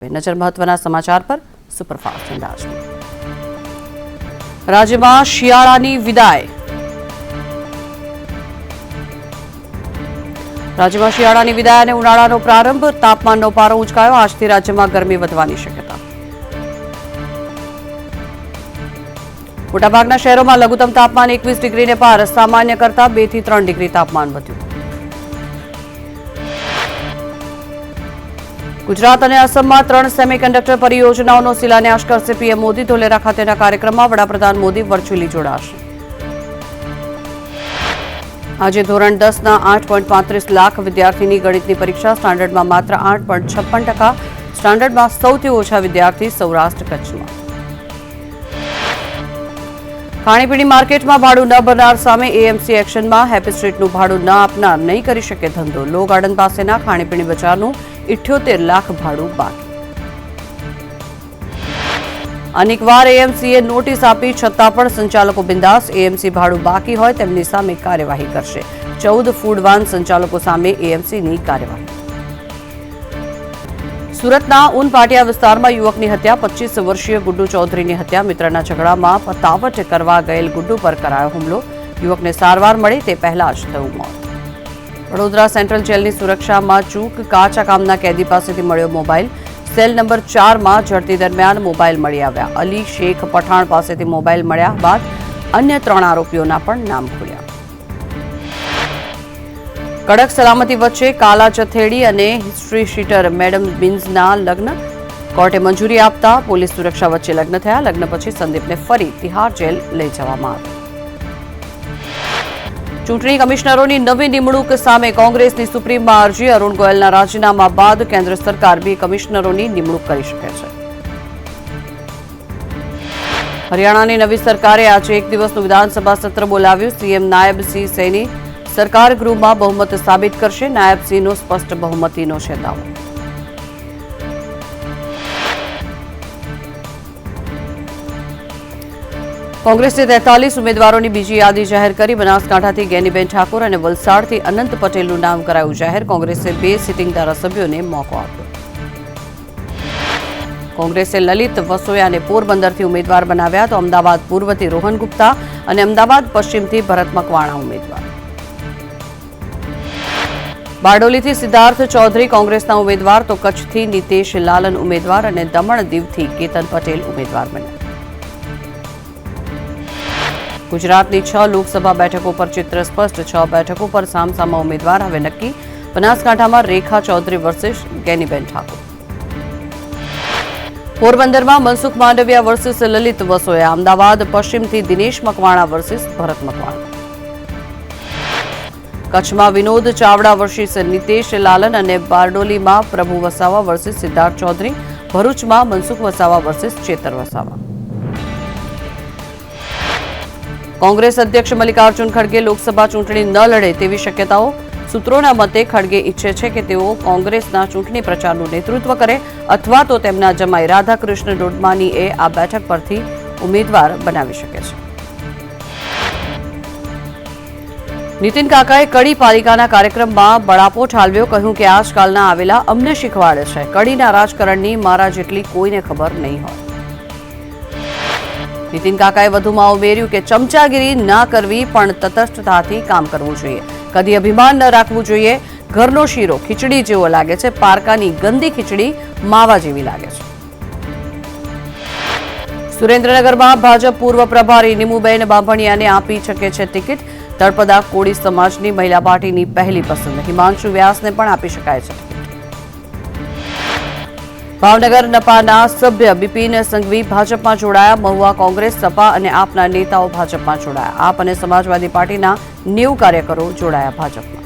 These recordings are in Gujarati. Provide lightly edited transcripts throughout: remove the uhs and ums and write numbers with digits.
નજર મહત્વના સમાચાર પર સુપરફાસ્ટ અંદાજમાં। રાજ્યમાં શિયાળાની વિદાય। રાજ્યમાં શિયાળાની વિદાય અને ઉનાળાનો પ્રારંભ। તાપમાનનો પારો ઊંચકાયો। આજથી રાજ્યમાં ગરમી વધવાની શક્યતા। મોટાભાગના શહેરોમાં લઘુત્તમ તાપમાન 21 ડિગ્રીને પાર। સામાન્ય કરતાં 2 થી 3 ડિગ્રી તાપમાન વધ્યું। ગુજરાત અને અસમમાં 3 સેમિકન્ડક્ટર પરિયોજનાઓનો શિલાન્યાસ કરશે પીએમ મોદી। ધોલેરા ખાતેના કાર્યક્રમમાં વડાપ્રધાન મોદી વર્ચ્યુઅલી જોડાશે। આજે ધોરણ 10ના 8.35 લાખ વિદ્યાર્થીની ગણિતની પરીક્ષા। સ્ટાન્ડર્ડમાં માત્ર 8.56%। સ્ટાન્ડર્ડમાં સૌથી ઓછા વિદ્યાર્થી સૌરાષ્ટ્ર કચ્છમાં। ખાણીપીણી માર્કેટમાં ભાડું ન ભરનાર સામે એએમસી એક્શનમાં। હેપી સ્ટ્રીટનું ભાડું ન આપનાર નહીં કરી શકે ધંધો। લો ગાર્ડન પાસેના ખાણીપીણી બજારનું 78 લાખ ભાડું બાકી। અનેકવાર એએમસીએ નોટિસ આપી છતાં પણ સંચાલકો બિંદાસ। એએમસી ભાડું બાકી હોય તેમની સામે કાર્યવાહી કરશે। 14 ફૂડ વાન સંચાલકો સામે એએમસીની કાર્યવાહી। સુરતના ઉનપાટિયા વિસ્તારમાં યુવકની હત્યા। 25 વર્ષીય ગુડ્ડુ ચૌધરીની હત્યા। મિત્રના ઝઘડામાં પતાવટ કરવા ગયેલ ગુડ્ડુ પર કરાયો હુમલો। યુવકને સારવાર મળી તે પહેલા જ થયું મોત। વડોદરા સેન્ટ્રલ જેલની સુરક્ષામાં ચૂક। કાચા કામના કેદી પાસેથી મળ્યો મોબાઈલ। સેલ નંબર 4માં ઝડપી દરમિયાન મોબાઈલ મળી આવ્યા। અલી શેખ પઠાણ પાસેથી મોબાઈલ મળ્યા બાદ અન્ય 3 આરોપીઓના પણ નામ ખુલ્યા। કડક સલામતી વચ્ચે કાલા ચથેડી અને હિસ્ટ્રી શીટર મેડમ બિન્સના લગ્ન। કોર્ટે મંજૂરી આપતા પોલીસ સુરક્ષા વચ્ચે લગ્ન થયા। લગ્ન પછી સંદીપને ફરી તિહાર જેલ લઈ જવામાં આવ્યો। ચૂંટણી કમિશનરોની નવી નિમણૂક સામે કોંગ્રેસની સુપ્રીમમાં અરજી। અરુણ ગોયલના રાજીનામા બાદ કેન્દ્ર સરકાર 2 કમિશનરોની નિમણૂક કરી શકે છે। હરિયાણાની નવી સરકારે આજે 1 દિવસનું વિધાનસભા સત્ર બોલાવ્યું। સીએમ નાયબ સિંહ સૈની સરકાર ગૃહમાં બહુમત સાબિત કરશે। નાયબ સિંહનો સ્પષ્ટ બહુમતીનો છે દાવો। કોંગ્રેસે 43 ઉમેદવારોની બીજી યાદી જાહેર કરી। બનાસકાંઠાથી ગેનીબેન ઠાકોર અને વલસાડથી અનંત પટેલનું નામ કરાયું જાહેર। કોંગ્રેસે 2 સિટિંગ ધારાસભ્યોને મોકો આપ્યો। કોંગ્રેસે લલિત વસોયાને પોરબંદરથી ઉમેદવાર બનાવ્યા તો અમદાવાદ પૂર્વથી રોહન ગુપ્તા અને અમદાવાદ પશ્ચિમથી ભરત મકવાણા ઉમેદવાર। બારડોલીથી સિદ્ધાર્થ ચૌધરી કોંગ્રેસના ઉમેદવાર તો કચ્છથી નીતેશ લાલન ઉમેદવાર અને દમણ દીવથી કેતન પટેલ ઉમેદવાર બન્યા। ગુજરાતની 6 લોકસભા બેઠકો પર ચિત્ર સ્પષ્ટ। 6 બેઠકો પર સામસામા ઉમેદવાર હવે નક્કી। બનાસકાંઠામાં રેખા ચૌધરી વર્સિસ ગેનીબેન ઠાકોર। પોરબંદરમાં મનસુખ માંડવિયા વર્સિસ લલિત વસોયા। અમદાવાદ પશ્ચિમથી દિનેશ મકવાણા વર્સિસ ભરત મકવાણા। કચ્છમાં વિનોદ ચાવડા વર્સિસ નીતેશ લાલન અને બારડોલીમાં પ્રભુ વસાવા વર્સિસ સિદ્ધાર્થ ચૌધરી। ભરૂચમાં મનસુખ વસાવા વર્સિસ ચેતર વસાવા। કોંગ્રેસ અધ્યક્ષ મલ્લિકાર્જુન ખડગે લોકસભા ચૂંટણી ન લડે તેવી શક્યતાઓ। સૂત્રોના મતે ખડગે ઈચ્છે છે કે તેઓ કોંગ્રેસના ચૂંટણી પ્રચારનું નેતૃત્વ કરે અથવા તો તેમના જમાઈ રાધાકૃષ્ણ ડોડમાનીએ આ બેઠક પરથી ઉમેદવાર બનાવી શકે છે। નીતિન કાકાએ કડી પાલિકાના કાર્યક્રમમાં બળાપો ઠાલવ્યો। કહ્યું કે આજકાલના આવેલા અમને શીખવાડે છે। કડીના રાજકારણની મારા જેટલી કોઈને ખબર નહીં હોય। નીતિન કાકાએ વધુમાં ઉમેર્યું કે ચમચાગીરી ના કરવી પણ તટસ્થતાથી કામ કરવું જોઈએ। કદી અભિમાન ન રાખવું જોઈએ। ઘરનો શીરો ખીચડી જેવો લાગે છે। પારકાની ગંદી ખીચડી માવા જેવી લાગે છે। સુરેન્દ્રનગરમાં ભાજપ પૂર્વ પ્રભારી નીમુબેન બાંભણિયાને આપી શકે છે ટિકિટ। તળપદા કોળી સમાજની મહિલા પાર્ટીની પહેલી પસંદ। હિમાંશુ વ્યાસને પણ આપી શકાય છે ટિકિટ। ભાવનગર નપાના સભ્ય બિપિન સંઘવી ભાજપમાં જોડાયા। મહુવા કોંગ્રેસ સપા અને આપના નેતાઓ ભાજપમાં જોડાયા। આપ અને સમાજવાદી પાર્ટીના 90 કાર્યકરો જોડાયા ભાજપમાં।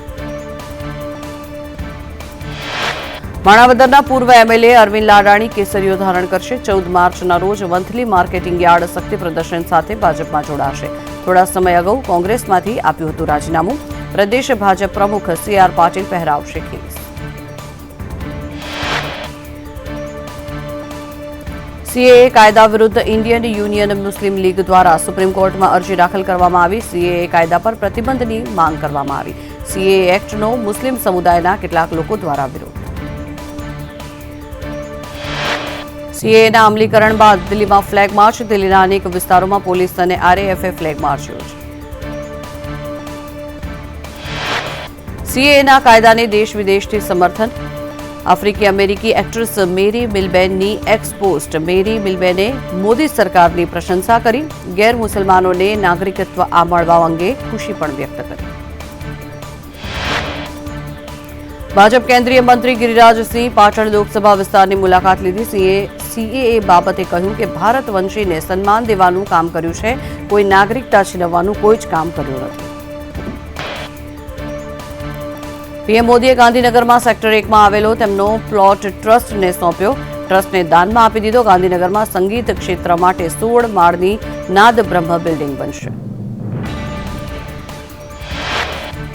માણાવદરના પૂર્વ એમએલએ અરવિંદ લાડાણી કેસરીઓ ધારણ કરશે। 14 માર્ચના રોજ વંથલી માર્કેટિંગ યાર્ડ શક્તિ પ્રદર્શન સાથે ભાજપમાં જોડાશે। થોડા સમય અગાઉ કોંગ્રેસમાંથી આપ્યું હતું રાજીનામું। પ્રદેશ ભાજપ પ્રમુખ CR પાટીલ પહેરાવશે ખેસ। સીએએ કાયદા વિરુદ્ધ ઇન્ડિયન યુનિયન મુસ્લિમ લીગ દ્વારા સુપ્રીમ કોર્ટમાં અરજી દાખલ કરવામાં આવી। સીએએ કાયદા પર પ્રતિબંધની માંગ કરવામાં આવી। સીએએ એક્ટનો મુસ્લિમ સમુદાયના કેટલાક લોકો દ્વારા વિરોધ। સીએએના અમલીકરણ બાદ દિલ્હીમાં ફ્લેગ માર્ચ. દિલ્હીના અનેક વિસ્તારોમાં પોલીસ અને આરએએફે ફ્લેગ માર્ચ યોજી. સીએએના કાયદાને દેશ વિદેશથી સમર્થન. આફ્રિકી અમેરિકી એક્ટ્રેસ મેરી મિલબેનની એક્સ પોસ્ટ. મેરી મિલબેને મોદી સરકારની પ્રશંસા કરી. ગેર મુસલમાનોને નાગરિકત્વ મળવા અંગે ખુશી પણ વ્યક્ત કરી. ભાજપ કેન્દ્રીય મંત્રી ગિરિરાજસિંહ પાટણ લોકસભા વિસ્તારની મુલાકાત લીધી. સીએએ બાબતે કહ્યું કે ભારતવંશીને સન્માન દેવાનું કામ કર્યું છે, કોઈ નાગરિકતા છીનવવાનું કોઈ જ કામ કર્યું નથી. પીએમ મોદીએ ગાંધીનગરમાં સેક્ટર 1માં આવેલો તેમનો પ્લોટ ટ્રસ્ટને સોંપ્યો. ટ્રસ્ટને દાનમાં આપી દીધો. ગાંધીનગરમાં સંગીત ક્ષેત્ર માટે 16 માળની નાદ બ્રહ્મ બિલ્ડિંગ બનશે.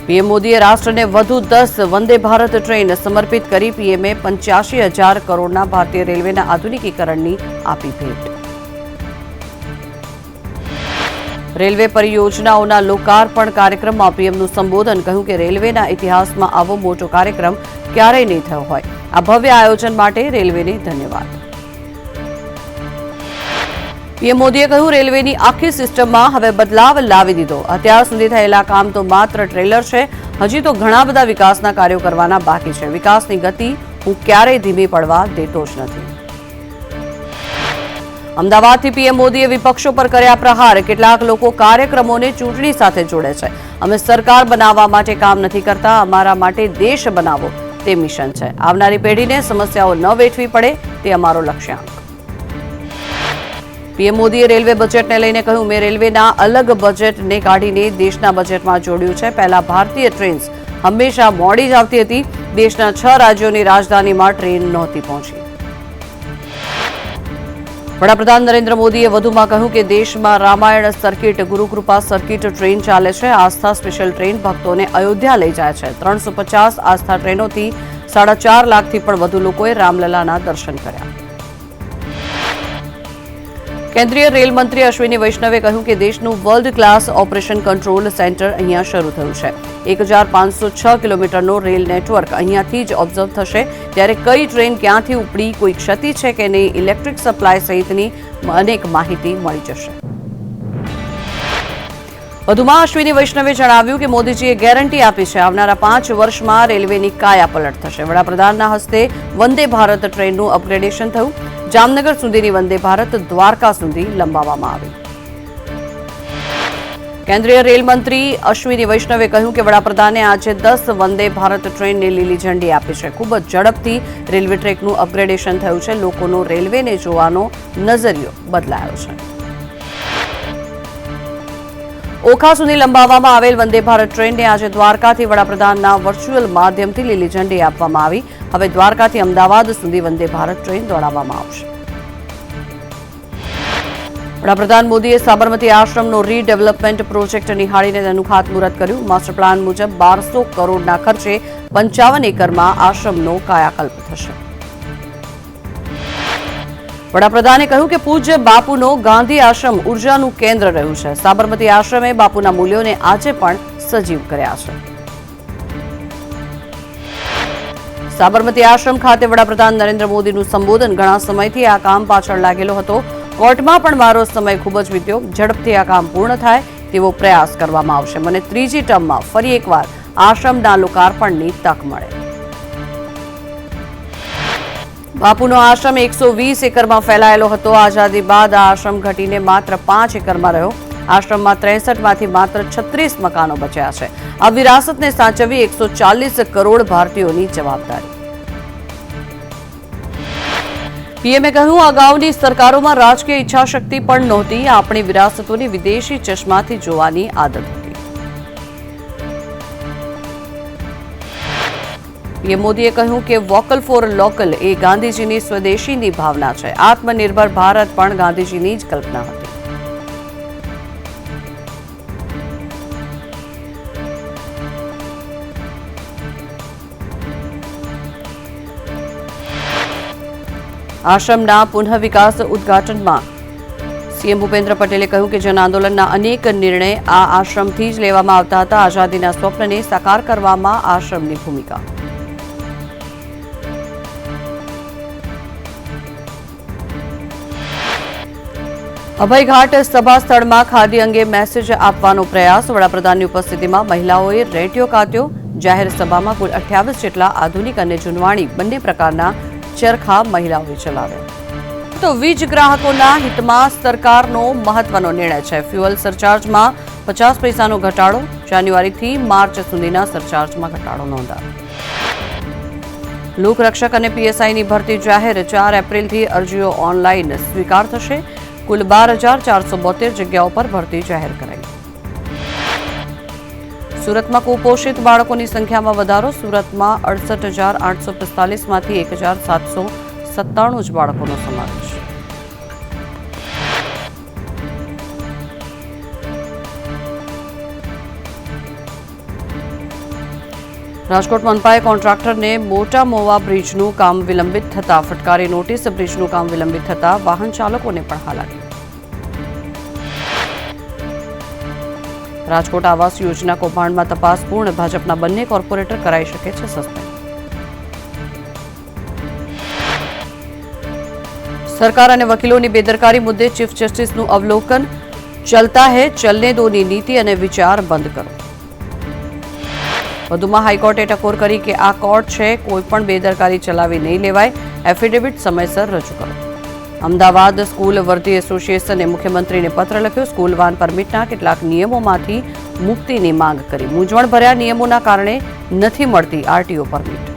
પીએમ મોદીએ રાષ્ટ્રને વધુ 10 વંદે ભારત ટ્રેન સમર્પિત કરી. પીએમએ 85,000 કરોડના ભારતીય રેલવેના આધુનિકીકરણની આપી ભેટ. રેલવે પરિયોજનાઓના લોકાર્પણ કાર્યક્રમમાં પીએમનું સંબોધન. કહ્યું કે રેલવેના ઇતિહાસમાં આવો મોટો કાર્યક્રમ ક્યારેય નહીં થયો હોય. આ ભવ્ય આયોજન માટે રેલવેને ધન્યવાદ. પીએમ મોદીએ કહ્યું રેલવેની આખી સિસ્ટમમાં હવે બદલાવ લાવી દીધો. અત્યાર સુધી થયેલા કામ તો માત્ર ટ્રેલર છે. હજી તો ઘણા બધા વિકાસના કાર્યો કરવાના બાકી છે. વિકાસની ગતિ હું ક્યારેય ધીમી પડવા દેતો જ નથી. અમદાવાદથી પીએમ મોદીએ વિપક્ષો પર કર્યા પ્રહાર. કેટલાક લોકો કાર્યક્રમોને ચૂંટણી સાથે જોડે છે. અમે સરકાર બનાવવા માટે કામ નથી કરતા, અમારા માટે દેશ બનાવો તે મિશન છે. આવનારી પેઢીને સમસ્યાઓ ન વેઠવી પડે તે અમારો લક્ષ્યાંક. પીએમ મોદીએ રેલવે બજેટને લઈને કહ્યું મેં રેલવેના અલગ બજેટને કાઢીને દેશના બજેટમાં જોડ્યું છે. પહેલા ભારતીય ટ્રેન્સ હંમેશા મોડી જ આવતી હતી. દેશના 6 રાજ્યોની રાજધાનીમાં ટ્રેન નહોતી પહોંચી. વડાપ્રધાન નરેન્દ્ર મોદીએ વધુમાં કહ્યું કે દેશમાં Ramayana circuit, Gurukripa circuit train ચાલે છે. આસ્થા સ્પેશિયલ ટ્રેન ભક્તોને અયોધ્યા લઈ જાય છે. 350 આસ્થા ટ્રેનોથી 4.5 લાખથી પણ વધુ લોકોએ રામલલાના દર્શન કર્યા. કેન્દ્રીય રેલ મંત્રી અશ્વિની વૈષ્ણવે કહ્યું કે દેશનું world class operation control centre અહીંયા શરૂ થયું છે. 1506 કિલોમીટરનો રેલ નેટવર્ક અહીંયાથી જ ઓબ્ઝર્વ થશે. ત્યારે કઈ ટ્રેન ક્યાંથી ઉપડી, કોઈ ક્ષતિ છે કે નહીં, ઇલેક્ટ્રિક સપ્લાય સહિતની અનેક માહિતી મળી જશે. વધુમાં અશ્વિની વૈષ્ણવે જણાવ્યું કે મોદીજીએ ગેરંટી આપી છે આવનારા 5 વર્ષમાં રેલવેની કાયાપલટ થશે. વડાપ્રધાનના હસ્તે વંદે ભારત ટ્રેનનું અપગ્રેડેશન થયું. જામનગર સુધીની વંદે ભારત દ્વારકા સુધી લંબાવવામાં આવી. કેન્દ્રીય રેલ મંત્રી અશ્વિની વૈષ્ણવે કહ્યું કે વડાપ્રધાને આજે 10 વંદે ભારત ટ્રેનને લીલી ઝંડી આપી છે. ખૂબ જ ઝડપથી રેલવે ટ્રેકનું અપગ્રેડેશન થયું છે. લોકોનો રેલવેને જોવાનો નજરિયો બદલાયો છે. ઓખા સુધી લંબાવવામાં આવેલ વંદે ભારત ટ્રેનને આજે દ્વારકાથી વડાપ્રધાનના વર્ચ્યુઅલ માધ્યમથી લીલી ઝંડી આપવામાં આવી. હવે દ્વારકાથી અમદાવાદ સુધી વંદે ભારત ટ્રેન દોડાવવામાં આવશે. વડાપ્રધાન મોદીએ સાબરમતી આશ્રમનો રીડેવલપમેન્ટ પ્રોજેક્ટ નિહાળીને તેનું ખાતમુહૂર્ત કર્યું. માસ્ટર પ્લાન મુજબ 1200 કરોડના ખર્ચે 55 એકરમાં આશ્રમનો કાયાકલ્પ થશે. વડાપ્રધાને કહ્યું કે પૂજ્ય બાપુનો ગાંધી આશ્રમ ઉર્જાનું કેન્દ્ર રહ્યું છે. સાબરમતી આશ્રમે બાપુના મૂલ્યોને આજે પણ સજીવ કર્યા છે. સાબરમતી આશ્રમ ખાતે વડાપ્રધાન નરેન્દ્ર મોદીનું સંબોધન. ઘણા સમયથી આ કામ પાછળ લાગેલો હતો. કોર્ટમાં પણ મારો સમય ખૂબ જ વીત્યો. ઝડપથી આ કામ પૂર્ણ થાય તેવો પ્રયાસ કરવામાં આવશે. મને ત્રીજી ટર્મમાં ફરી એકવાર આશ્રમના લોકાર્પણની તક મળે. બાપુનો આશ્રમ 120 એકરમાં ફેલાયેલો હતો. આઝાદી બાદ આ આશ્રમ ઘટીને માત્ર 5 એકરમાં રહ્યો. આશ્રમમાં 63માંથી માત્ર 36 મકાનો બચ્યા છે. આ વિરાસતને સાચવવી 140 કરોડ ભારતીયોની જવાબદારી. પીએમએ કહ્યું અગાઉની સરકારોમાં રાજકીય ઈચ્છાશક્તિ પણ નહોતી. આપણી વિરાસતોની વિદેશી ચશ્માથી જોવાની આદત હતી. પીએમ મોદીએ કહ્યું કે વોકલ ફોર લોકલ એ ગાંધીજીની સ્વદેશીની ભાવના છે. આત્મનિર્ભર ભારત પણ ગાંધીજીની જ કલ્પના હતી. આશ્રમના પુનઃ વિકાસ ઉદ્ઘાટનમાં સીએમ ભૂપેન્દ્ર પટેલે કહ્યું કે જન આંદોલનના અનેક નિર્ણય આ આશ્રમથી જ લેવામાં આવતા હતા. આઝાદીના સ્વપ્નને સાકાર કરવામાં આશ્રમની ભૂમિકા. અભયઘાટ સભા સ્થળમાં ખાદી અંગે મેસેજ આપવાનો પ્રયાસ વડાપ્રધાનની ઉપસ્થિતિમાં મહિલાઓએ રેડિયો કાઢ્યો જાહેર સભામાં કુલ 28 જેટલા આધુનિક અને જૂનવાણી બંને પ્રકારના ચરખા મહિલાઓએ ચલાવ્યા તો વીજ ગ્રાહકોના હિતમાં સરકારનો મહત્વનો નિર્ણય છે ફ્યુઅલ સરચાર્જમાં 50 પૈસાનો ઘટાડો જાન્યુઆરીથી માર્ચ સુધીના સરચાર્જમાં ઘટાડો નોંધાયો લોકરક્ષક અને પીએસઆઈની ભરતી જાહેર 4 એપ્રિલથી અરજીઓ ઓનલાઈન સ્વીકાર થશે કુલ 12,472 જગ્યાઓ પર ભરતી જાહેર કરાઈ સુરતમાં કુપોષિત બાળકોની સંખ્યામાં વધારો સુરતમાં 68,845 માંથી 1,797 જ બાળકોનો સમાવેશ રાજકોટ મનપાએ કોન્ટ્રાક્ટરને મોટા મોવા બ્રિજનું કામ વિલંબિત થતા ફટકારી નોટિસ બ્રિજનું કામ વિલંબિત થતા વાહન ચાલકોને પણ હાલાકી રાજકોટ આવાસ યોજના કૌભાંડમાં તપાસ પૂર્ણ ભાજપના બંને કોર્પોરેટર કરાઈ શકે છે સસ્પેન્ડ સરકાર અને વકીલોની બેદરકારી મુદ્દે ચીફ જસ્ટિસનું અવલોકન ચલતા હૈ ચલને દોની નીતિ અને વિચાર બંધ કરો વધુમાં હાઈકોર્ટે ટકોર કરી કે આ કોર્ટ છે કોઈપણ બેદરકારી ચલાવી નહીં લેવાય એફિડેવિટ સમયસર રજૂ કરો અમદાવાદ સ્કૂલ વર્ધી એસોસિએશને મુખ્યમંત્રીને પત્ર લખ્યો સ્કૂલ વાન પરમિટના કેટલાક નિયમોમાંથી મુક્તિની માંગ કરી મૂંઝવણભર્યા નિયમોના કારણે નથી મળતી આરટીઓ પરમિટ